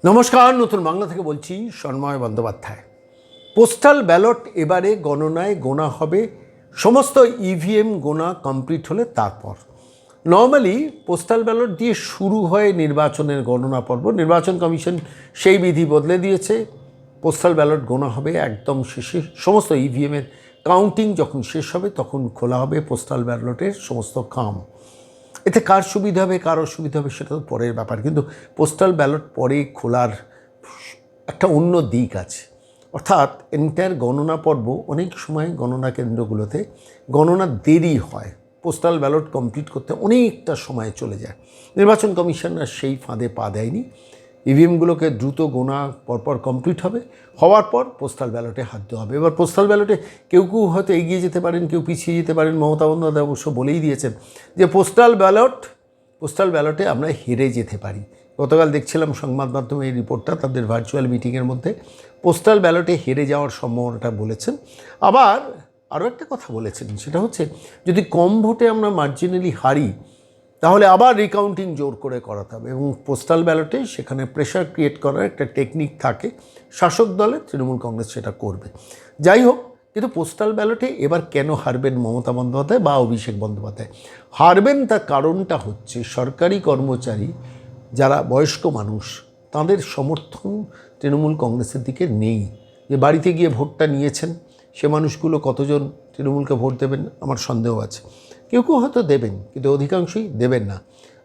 নমস্কার, নতুন বাংলা থেকে বলছি সন্ময় বন্দ্যোপাধ্যায়। পোস্টাল ব্যালট এবারে গণনায় গোনা হবে, সমস্ত ইভিএম গোনা কমপ্লিট হলে তারপর। নর্মালি পোস্টাল ব্যালট দিয়ে শুরু হয় নির্বাচনের গণনা পর্ব। নির্বাচন কমিশন সেই বিধি বদলে দিয়েছে। পোস্টাল ব্যালট গোনা হবে একদম শেষে, সমস্ত ইভিএমের কাউন্টিং যখন শেষ হবে তখন খোলা হবে পোস্টাল ব্যালটের সমস্ত খাম। এতে কার সুবিধা হবে কার অসুবিধা হবে সেটা তো পরের ব্যাপার, কিন্তু পোস্টাল ব্যালট পরে খোলার একটা অন্য দিক আছে। অর্থাৎ এন্টায়ার গণনা পর্ব অনেক সময় গণনা কেন্দ্রগুলোতে গণনা দেরি হয়, পোস্টাল ব্যালট কমপ্লিট করতে অনেকটা সময় চলে যায়। নির্বাচন কমিশনার সেই ফাঁদে পা দেয়নি। ইভিএমগুলোকে দ্রুত গোনা পরপর কমপ্লিট হবে, হওয়ার পর পোস্টাল ব্যালটে হাত দেওয়া হবে। এবার পোস্টাল ব্যালটে কেউ কেউ হয়তো এগিয়ে যেতে পারেন, কেউ পিছিয়ে যেতে পারেন। মমতা বন্দ্যোপাধ্যায় অবশ্য বলেই দিয়েছেন যে পোস্টাল ব্যালটে আমরা হেরে যেতে পারি। গতকাল দেখছিলাম সংবাদ মাধ্যমে এই রিপোর্টটা, তাদের ভার্চুয়াল মিটিংয়ের মধ্যে পোস্টাল ব্যালটে হেরে যাওয়ার সম্ভাবনাটা বলেছেন। আবার আরও একটা কথা বলেছেন, সেটা হচ্ছে যদি কম ভোটে আমরা মার্জিনালি হারি তাহলে আবার রিকাউন্টিং জোর করে করাতে হবে, এবং পোস্টাল ব্যালটে সেখানে প্রেশার ক্রিয়েট করার একটা টেকনিক থাকে। শাসক দলে তৃণমূল কংগ্রেস সেটা করবে। যাই হোক, কিন্তু পোস্টাল ব্যালটে এবার কেন হারবেন মমতা বন্দ্যোপাধ্যায় বা অভিষেক বন্দ্যোপাধ্যায়? হারবেন তার কারণটা হচ্ছে সরকারি কর্মচারী যারা বয়স্ক মানুষ, তাদের সমর্থন তৃণমূল কংগ্রেসের দিকে নেই। যে বাড়িতে গিয়ে ভোটটা নিয়েছেন সে মানুষগুলো কতজন তৃণমূলকে ভোট দেবেন আমার সন্দেহ আছে। কেউ কেউ হয়তো দেবেন, কিন্তু অধিকাংশই দেবেন না।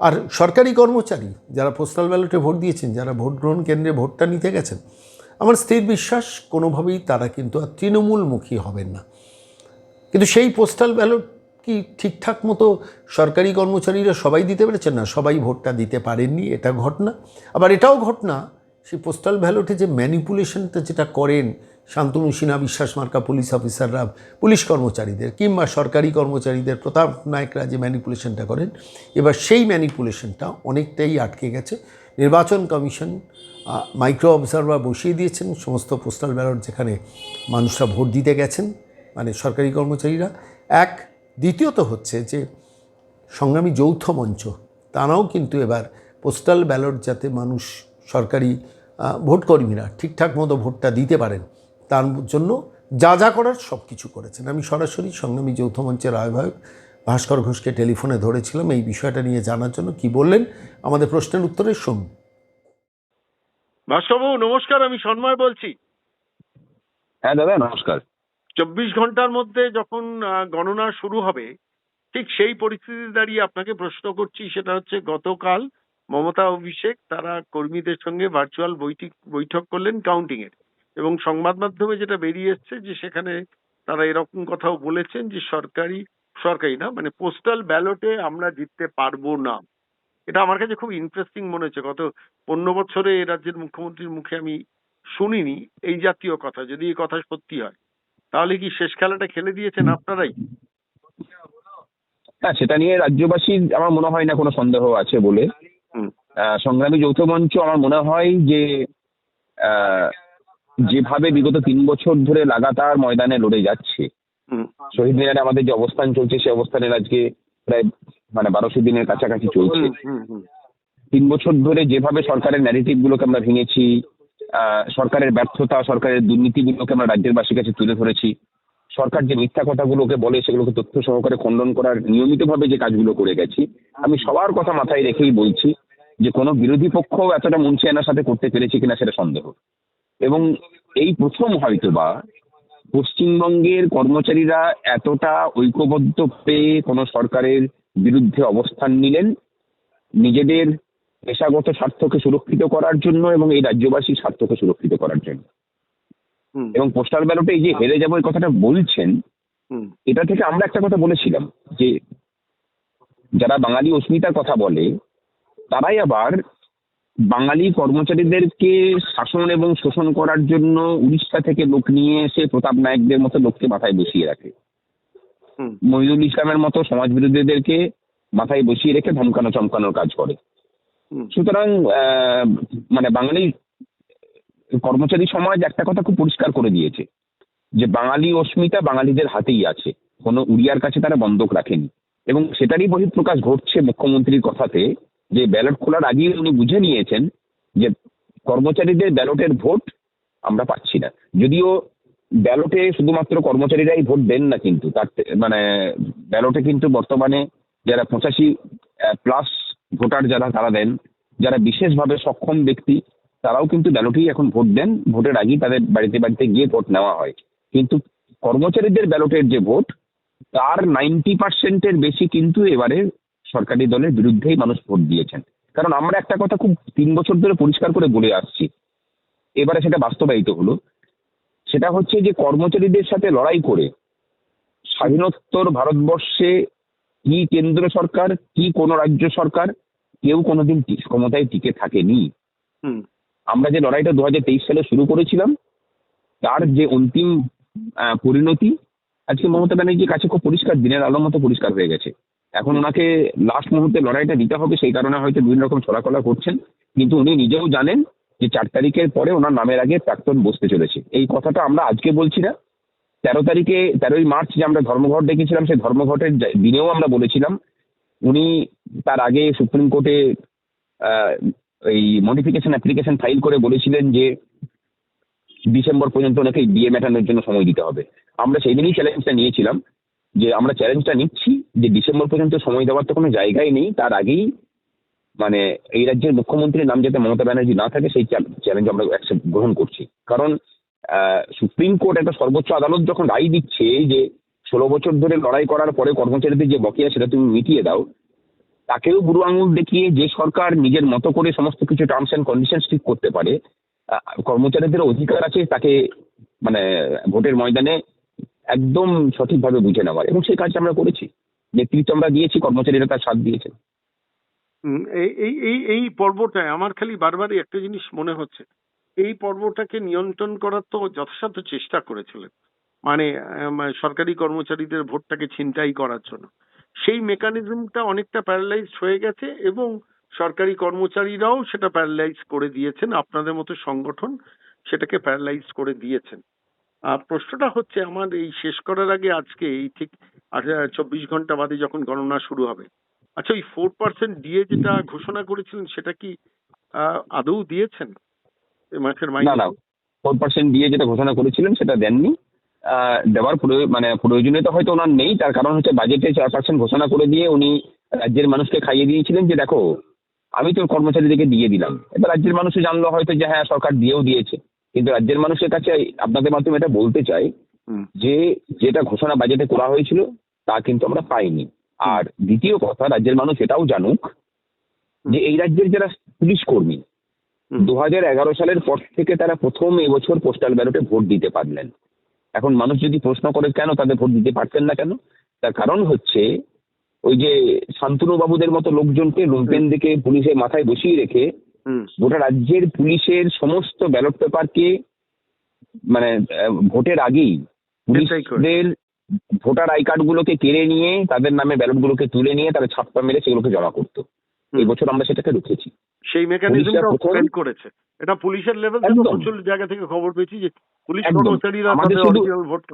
আর সরকারি কর্মচারী যারা পোস্টাল ব্যালটে ভোট দিয়েছেন, যারা ভোট গ্রহণ কেন্দ্রে ভোটটা নিতে গেছেন, আমার স্থির বিশ্বাস কোনোভাবেই তারা কিন্তু আর তৃণমূলমুখী হবেন না। কিন্তু সেই পোস্টাল ব্যালট কি ঠিকঠাক মতো সরকারি কর্মচারীরা সবাই দিতে পেরেছেন? না, সবাই ভোটটা দিতে পারেননি, এটা ঘটনা। আবার এটাও ঘটনা, সেই পোস্টাল ব্যালটে যে ম্যানিপুলেশনটা যেটা করেন শান্তনু সিনহা বিশ্বাস মার্কা পুলিশ অফিসাররা পুলিশ কর্মচারীদের কিংবা সরকারি কর্মচারীদের প্রতাপ নায়করা যে ম্যানিপুলেশনটা করেন, এবার সেই ম্যানিপুলেশনটা অনেকটাই আটকে গেছে। নির্বাচন কমিশন মাইক্রো অবজারভার বসিয়ে দিয়েছেন সমস্ত পোস্টাল ব্যালট যেখানে মানুষরা ভোট দিতে গেছেন, মানে সরকারি কর্মচারীরা। এক, দ্বিতীয়ত হচ্ছে যে সংগ্রামী যৌথ মঞ্চ তারাও কিন্তু এবার পোস্টাল ব্যালট যাতে মানুষ সরকারি ভোটকর্মীরা ঠিকঠাক মতো ভোটটা দিতে পারেন তার জন্য যা যা করার সব কিছু করেছেন। আমি সরাসরি সংগ্রামী যৌথ মঞ্চের আহ্বায়ক ভাস্কর ঘোষকে টেলিফোনে ধরেছিলাম এই বিষয়টা নিয়ে জানার জন্য। কি বললেন আমাদের প্রশ্নের উত্তরে শুনুন। ভাস্করবাবু নমস্কার, আমি সন্ময় বলছি। হ্যাঁ দাদা নমস্কার। 24 ঘন্টার মধ্যে যখন গণনা শুরু হবে, ঠিক সেই পরিস্থিতি দাঁড়িয়ে আপনাকে প্রশ্ন করছি। সেটা হচ্ছে গতকাল মমতা অভিষেক তারা কর্মীদের সঙ্গে ভার্চুয়াল বৈঠক করলেন কাউন্টিং এর, এবং সংবাদ মাধ্যমে যেটা বেরিয়ে এসছে যে সেখানে তারা এরকম কথাও বলেছেন যে সরকারি না, মানে পোস্টাল ব্যালটে আমরা জিততে পারবো না। এটা আমার কাছে খুব ইন্টারেস্টিং মনে হচ্ছে। গত 15 বছরে এই রাজ্যের মুখ্যমন্ত্রীর মুখে আমি শুনিনি এই জাতীয় কথা। যদি এই কথা সত্যি হয় তাহলে কি শেষ খেলাটা খেলে দিয়েছেন আপনারাই? হ্যাঁ, সেটা নিয়ে রাজ্যবাসীর আমার মনে হয় না কোনো সন্দেহ আছে বলে। সংগ্রামী যৌথ মঞ্চ আমার মনে হয় যে যেভাবে বিগত 3 বছর ধরে লাগাতার ময়দানে লড়ে যাচ্ছে, শহীদ মিনারে আমাদের যে অবস্থান চলছে সে অবস্থানের আজকে প্রায় 1200 দিনের কাছাকাছি চলছে। 3 বছর ধরে যেভাবে সরকারের ন্যারেটিভ গুলোকে আমরা ভেঙেছি, সরকারের ব্যর্থতা, সরকারের দুর্নীতিগুলোকে আমরা রাজ্যের বাসীর কাছে তুলে ধরেছি, সরকার যে মিথ্যা কথাগুলোকে বলে সেগুলোকে তথ্য সহকারে খণ্ডন করার নিয়মিতভাবে যে কাজগুলো করে গেছি, আমি সবার কথা মাথায় রেখেই বলছি যে কোনো বিরোধী পক্ষ এতটা মুনশি আনার সাথে করতে পেরেছে কিনা সেটা সন্দেহ। এবং এই প্রথম হয়তোবা পশ্চিমবঙ্গের কর্মচারীরা এতটা ঐক্যবদ্ধভাবে কোনো সরকারের বিরুদ্ধে অবস্থান নিলেন নিজেদের পেশাগত স্বার্থকে সুরক্ষিত করার জন্য এবং এই রাজ্যবাসীর স্বার্থকে সুরক্ষিত করার জন্য। এবং পোস্টাল ব্যালটে এই যে হেরে যাবো এই কথাটা বলছেন, এটা থেকে আমরা একটা কথা বলেছিলাম যে যারা বাঙালি অস্মিতার কথা বলে তারাই আবার বাঙালি কর্মচারীদেরকে শাসন এবং শোষণ করার জন্য উড়িষ্যা থেকে লোক নিয়ে এসে প্রতাপ নায়কদের মতো লোককে মাথায় বসিয়ে রাখে, মহিদুল ইসলামের মতো সমাজ বিরোধীদেরকে মাথায় বসিয়ে রেখে ধমকানো চমকানোর কাজ করে। সুতরাং বাঙালি কর্মচারী সমাজ একটা কথা খুব পরিষ্কার করে দিয়েছে যে বাঙালি অস্মিতা বাঙালিদের হাতেই আছে, কোনো উড়িয়ার কাছে তারা বন্ধক রাখেনি। এবং সেটারই বহিঃপ্রকাশ ঘটছে মুখ্যমন্ত্রীর কথাতে, যে ব্যালট খোলার আগেই উনি বুঝে নিয়েছেন যে কর্মচারীদের ব্যালটের ভোট আমরা পাচ্ছি না। যদিও ব্যালটে শুধুমাত্র কর্মচারীরাই ভোট দেন না, কিন্তু তার মানে ব্যালটে কিন্তু বর্তমানে যারা 85+ ভোটার যারা তারা দেন, যারা বিশেষভাবে সক্ষম ব্যক্তি তারাও কিন্তু ব্যালটেই এখন ভোট দেন। ভোটের আগেই তাদের বাড়িতে বাড়িতে গিয়ে ভোট নেওয়া হয়। কিন্তু কর্মচারীদের ব্যালটের যে ভোট, তার 90%-এর বেশি কিন্তু এবারে সরকারি দলের বিরুদ্ধেই মানুষ ভোট দিয়েছেন। কারণ আমরা একটা কথা খুব 3 বছর ধরে পরিষ্কার করে বলে আসছি, এবারে সেটা বাস্তবায়িত হলো। সেটা হচ্ছে যে কর্মচারীদের সাথে লড়াই করে স্বাধীনোত্তর ভারতবর্ষে কি কেন্দ্র সরকার কি কোন রাজ্য সরকার কেউ কোনোদিন ক্ষমতায় টিকে থাকেনি। আমরা যে লড়াইটা 2023 সালে শুরু করেছিলাম, তার যে অন্তিম পরিণতি আজকে মমতা ব্যানার্জির কাছে খুব পরিষ্কার, দিনের আলোর মতো পরিষ্কার হয়ে গেছে। এখন ওনাকে লাস্ট মুহূর্তে লড়াইটা দিতে হবে, সেই কারণে হয়তো বিভিন্ন রকম ছলাকলা করছেন। কিন্তু উনি নিজেও জানেন যে 4 তারিখের পরে ওনার নামের আগে প্রাক্তন বসতে চলেছে। এই কথাটা আমরা আজকে বলছি না, 13ই মার্চ যে আমরা ধর্মঘট ডেকেছিলাম, সেই ধর্মঘটের দিনেও আমরা বলেছিলাম। উনি তার আগে সুপ্রিম কোর্টে এই মডিফিকেশন অ্যাপ্লিকেশন ফাইল করে বলেছিলেন যে ডিসেম্বর পর্যন্ত ওনাকে ডিএ মেটানোর জন্য সময় দিতে হবে। আমরা সেই দিনই চ্যালেঞ্জটা নিয়েছিলাম যে আমরা চ্যালেঞ্জটা নিচ্ছি যে ডিসেম্বর পর্যন্ত সময় দেওয়ার তো কোনো জায়গায় নেই, তার আগেই মানে এই রাজ্যের মুখ্যমন্ত্রীর নাম যাতে মমতা ব্যানার্জি না থাকে সেই চ্যালেঞ্জ আমরা গ্রহণ করছি। কারণ সুপ্রিম কোর্ট একটা সর্বোচ্চ আদালত যখন রায় দিচ্ছে যে 16 বছর ধরে লড়াই করার পরে কর্মচারীদের যে বকেয়া সেটা তুমি মিটিয়ে দাও, তাকেও বুড়ো আঙুল দেখিয়ে যে সরকার নিজের মতো করে সমস্ত কিছু টার্মস অ্যান্ড কন্ডিশনস ঠিক করতে পারে, কর্মচারীদের অধিকার আছে তাকে মানে ভোটের ময়দানে একদম সঠিকভাবে বুঝে নেওয়ার, এবং সেই কাজটা আমরা করেছি। নেতৃত্ব আমরা দিয়েছি, কর্মচারীরা তার সাথ দিয়েছে। এই এই এই এই পর্বটায় আমার খালি বারবারই একটা জিনিস মনে হচ্ছে, এই পর্বটাকে নিয়ন্ত্রণ করার তো যথাসাধ্য চেষ্টা করেছিলেন, মানে সরকারি কর্মচারীদের ভোটটাকে ছিনতাই করার জন্য। সেই মেকানিজমটা অনেকটা প্যারালাইজড হয়ে গেছে এবং সরকারি কর্মচারীরাও সেটা প্যারালাইজ করে দিয়েছেন, আপনাদের মতো সংগঠন সেটাকে প্যারালাইজ করে দিয়েছেন। আর প্রশ্নটা হচ্ছে আমার, এই শেষ করার আগে আজকে এই ঠিক 24 ঘন্টা বাদে যখন গণনা শুরু হবে, আচ্ছা ওই 4% ডিএ যেটা ঘোষণা করেছিলেন সেটা কি আদৌ দিয়েছেন এই মাসের মাইনে? না, 4% দিয়ে যেটা ঘোষণা করেছিলেন সেটা দেননি। দেওয়ার মানে প্রয়োজনীয়তা হয়তো ওনার নেই, তার কারণ হচ্ছে বাজেটে 4% ঘোষণা করে দিয়ে উনি রাজ্যের মানুষকে খাইয়ে দিয়েছিলেন যে দেখো আমি তো কর্মচারীদেরকে দিয়ে দিলাম। এবার রাজ্যের মানুষও জানলো হয়তো যে হ্যাঁ সরকার দিয়েও দিয়েছে, কিন্তু রাজ্যের মানুষের কাছে আপনাদের মাধ্যমে এটা বলতে চাই যে যেটা ঘোষণা বাজেটে করা হয়েছিল তা কিন্তু আমরা পাইনি। আর দ্বিতীয় কথা, রাজ্যের মানুষ এটাও জানুক যে এই রাজ্যের যারা পুলিশ কর্মী 2011 সালের পর থেকে তারা প্রথম এবছর পোস্টাল ব্যালটে ভোট দিতে পারলেন। এখন মানুষ যদি প্রশ্ন করে কেন তাদের ভোট দিতে পারতেন না কেন, তার কারণ হচ্ছে ওই যে শান্তনু বাবুদের মতো লোকজনকে লুম্পেন দেখে পুলিশের মাথায় বসিয়ে রেখে গোটা রাজ্যের পুলিশের সমস্ত ব্যালট পেপারকে মানে ভোটের আগেই পুলিশদের ভোটার আই কার্ড গুলোকে কেড়ে নিয়ে তাদের নামে ব্যালট গুলোকে তুলে নিয়ে তারা ছাপ্পা মেরে সেগুলোকে জমা করতো। এই বছর আমরা সেটাকে রুখেছি। সেই মেকানিজমটা ফেল করেছে। এটা পুলিশের লেভেল থেকে প্রচুর জায়গা থেকে খবর পেয়েছি যে পুলিশ কর্মচারীরা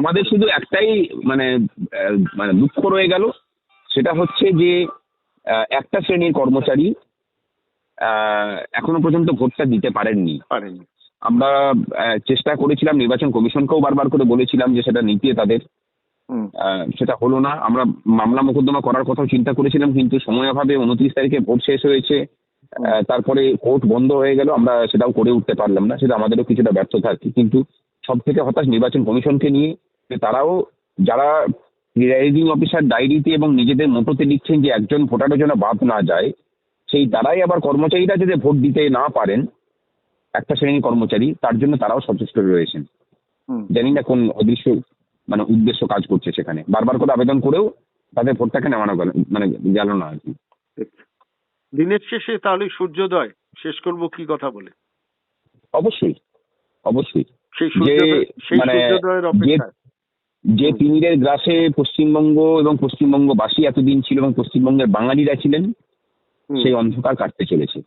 আমাদের শুধু একটাই মানে মানে দুঃখ রয়ে গেল, সেটা হচ্ছে যে একটা শ্রেণীর কর্মচারী এখনো পর্যন্ত ভোটটা দিতে পারেননি। আমরা চেষ্টা করেছিলাম, নির্বাচন কমিশনকেও বারবার করে বলেছিলাম যে সেটা নিতে তাদের, সেটা হলো না। আমরা মামলা মোকদ্দমা করার কথা চিন্তা করেছিলাম, কিন্তু সময় অভাবে 29 তারিখে ভোট শেষ হয়েছে, তারপরে কোর্ট বন্ধ হয়ে গেল, আমরা সেটাও করে উঠতে পারলাম না। সেটা আমাদেরও কিছুটা ব্যর্থতা আর কি। কিন্তু সব থেকে হতাশ নির্বাচন কমিশনকে নিয়ে, তারাও যারা প্রিসাইডিং অফিসার ডায়েরিতে এবং নিজেদের মোটোতে লিখছেন যে একজন ভোটারও যেন বাদ না যায়, সেই দ্বারাই আবার কর্মচারীরা যদি ভোট দিতে না পারেন একটা শ্রেণীর কর্মচারী, তার জন্য তারাও সচেষ্ট রয়েছেন। জানি না কোন অদৃশ্য মানে উদ্দেশ্য কাজ করছে সেখানে। বারবার করে আবেদন করেও তাদের ভোটটাকে নেওয়ানো গেল না আর কি। দিনের শেষে তাহলে সূর্যোদয় শেষ করব কি কথা বলে? অবশ্যই অবশ্যই মানে যে তিমিরের গ্রাসে পশ্চিমবঙ্গ এবং পশ্চিমবঙ্গবাসী এতদিন ছিল এবং পশ্চিমবঙ্গের বাঙালিরা ছিলেন, সেই অন্ধকার কাটতে চলেছে।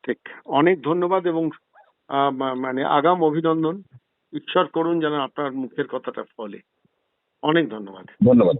ঠিক, অনেক ধন্যবাদ এবং মানে আগাম অভিনন্দন। ঈশ্বর করুন যেন আপনার মুখের কথাটা ফলে। অনেক ধন্যবাদ। ধন্যবাদ।